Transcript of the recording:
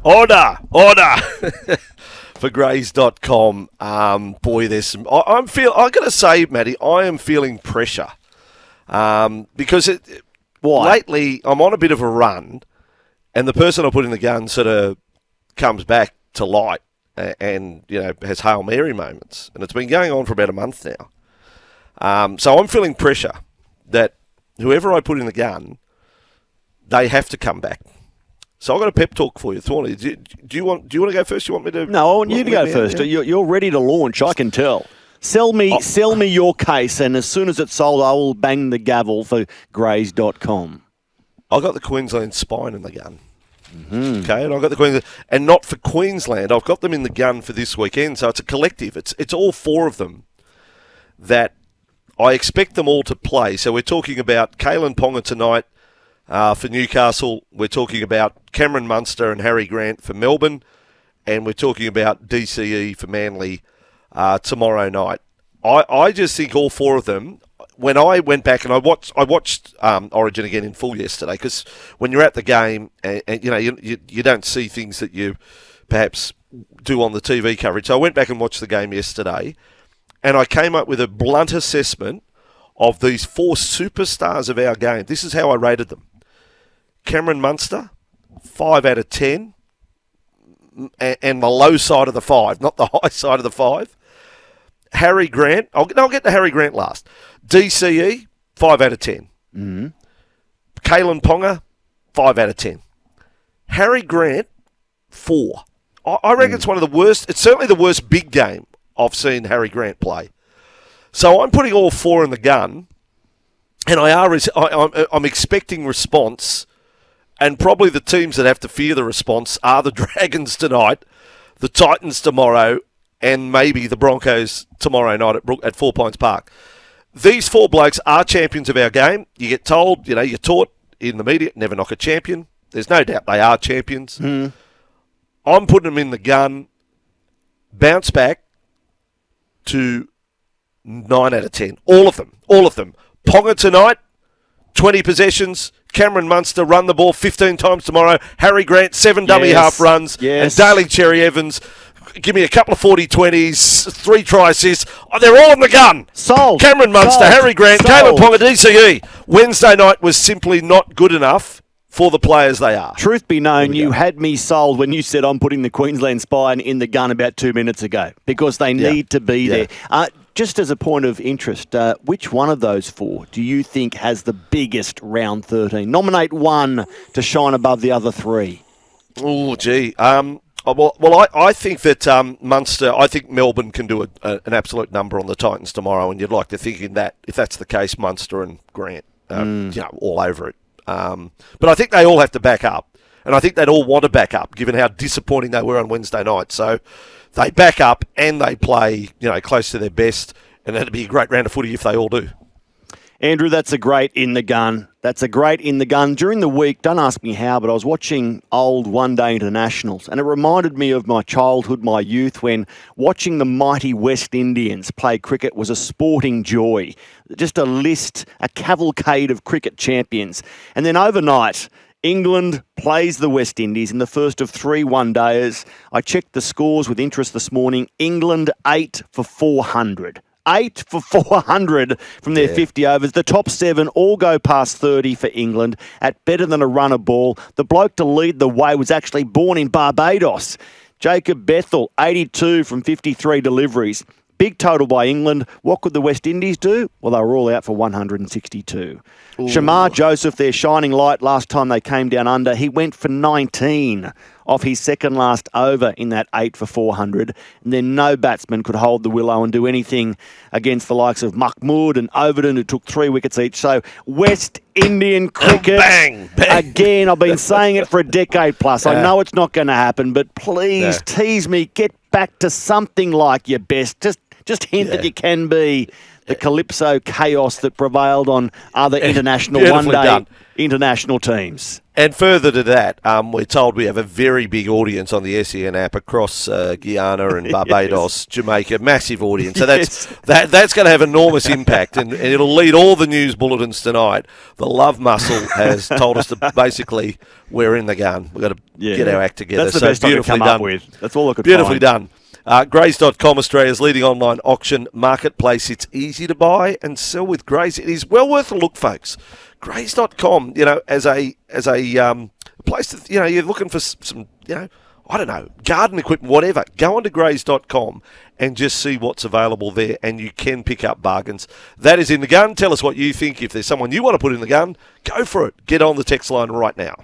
Order! For Grays.com. Boy, there's some... I got to say, Matty, I am feeling pressure. Because lately I'm on a bit of a run, and the person I put in the gun sort of comes back to light and, has Hail Mary moments. And it's been going on for about a month now. So I'm feeling pressure that whoever I put in the gun, they have to come back. So I've got a pep talk for you, Thorny. Do you want to go first? You want me to? No, I want you to go first. Yeah? You're ready to launch, I can tell. Sell me your case, and as soon as it's sold, I will bang the gavel for Grays.com. I got the Queensland Spine in the gun. Mm-hmm. Okay, and I got the Queensland, and not for Queensland. I've got them in the gun for this weekend. So it's a collective. It's all four of them that I expect them all to play. So we're talking about Kalen Ponga tonight. For Newcastle, we're talking about Cameron Munster and Harry Grant for Melbourne, and we're talking about DCE for Manly tomorrow night. I just think all four of them. When I went back and I watched Origin again in full yesterday, because when you're at the game, and you don't see things that you perhaps do on the TV coverage. So I went back and watched the game yesterday, and I came up with a blunt assessment of these four superstars of our game. This is how I rated them. Cameron Munster, 5 out of 10, and the low side of the 5, not the high side of the 5. Harry Grant, I'll get to Harry Grant last. DCE, 5 out of 10. Mm-hmm. Kalen Ponga, 5 out of 10. Harry Grant, 4. I reckon it's one of the worst, it's certainly the worst big game I've seen Harry Grant play. So I'm putting all four in the gun, and I'm expecting response. And probably the teams that have to fear the response are the Dragons tonight, the Titans tomorrow, and maybe the Broncos tomorrow night at 4 Pines Park. These four blokes are champions of our game. You get told, you're taught in the media, never knock a champion. There's no doubt they are champions. Mm. I'm putting them in the gun, bounce back to 9 out of 10. All of them. Ponga tonight, 20 possessions. Cameron Munster, run the ball 15 times tomorrow. Harry Grant, 7 dummy half runs. Yes. And Daly Cherry Evans, give me a couple of 40-20s, 3 try assists. Oh, they're all in the gun. Sold. Cameron Munster, Harry Grant, Kalen Ponga, DCE. Wednesday night was simply not good enough for the players they are. Truth be known, you had me sold when you said I'm putting the Queensland Spine in the gun about 2 minutes ago because they need to be there. Just as a point of interest, which one of those four do you think has the biggest round 13? Nominate one to shine above the other 3. Oh, gee. I think that Munster, I think Melbourne can do an absolute number on the Titans tomorrow, and you'd like to think if that's the case, Munster and Grant, all over it. But I think they all have to back up, and I think they'd all want to back up, given how disappointing they were on Wednesday night. So they back up and they play, close to their best, and that'd be a great round of footy if they all do. Andrew, that's a great in the gun. During the week, don't ask me how, but I was watching old one-day internationals, and it reminded me of my childhood, my youth, when watching the mighty West Indians play cricket was a sporting joy. Just a cavalcade of cricket champions. And then overnight, England plays the West Indies in the first of 3 one-dayers. I checked the scores with interest this morning. England 8 for 400. 8 for 400 from their 50 overs. The top 7 all go past 30 for England at better than a run of ball. The bloke to lead the way was actually born in Barbados. Jacob Bethel, 82 from 53 deliveries. Big total by England. What could the West Indies do? Well, they were all out for 162. Ooh. Shamar Joseph, their shining light last time they came down under, he went for 19 off his second last over in that 8 for 400. And then no batsman could hold the willow and do anything against the likes of Mahmood and Overton, who took 3 wickets each. So West Indian cricket, bang. Again, I've been saying it for a decade plus. I know it's not going to happen, but please tease me. Get back to something like your best. Just hint that you can be the calypso chaos that prevailed on other international Beautifully one-day done. international teams. And further to that, we're told we have a very big audience on the SEN app across Guyana and Barbados, Jamaica, massive audience. So that's going to have enormous impact, and it'll lead all the news bulletins tonight. The love muscle has told us to basically we're in the gun. We've got to get our act together. That's the best I could come up with. That's all I could Beautifully find. done. Grays.com, Australia's leading online auction marketplace. It's easy to buy and sell with Grays. It is well worth a look, folks. Grays.com, as a place to, you're looking for some, I don't know, garden equipment, whatever. Go on to Grays.com and just see what's available there, and you can pick up bargains. That is In the Gun. Tell us what you think. If there's someone you want to put in the gun, go for it. Get on the text line right now.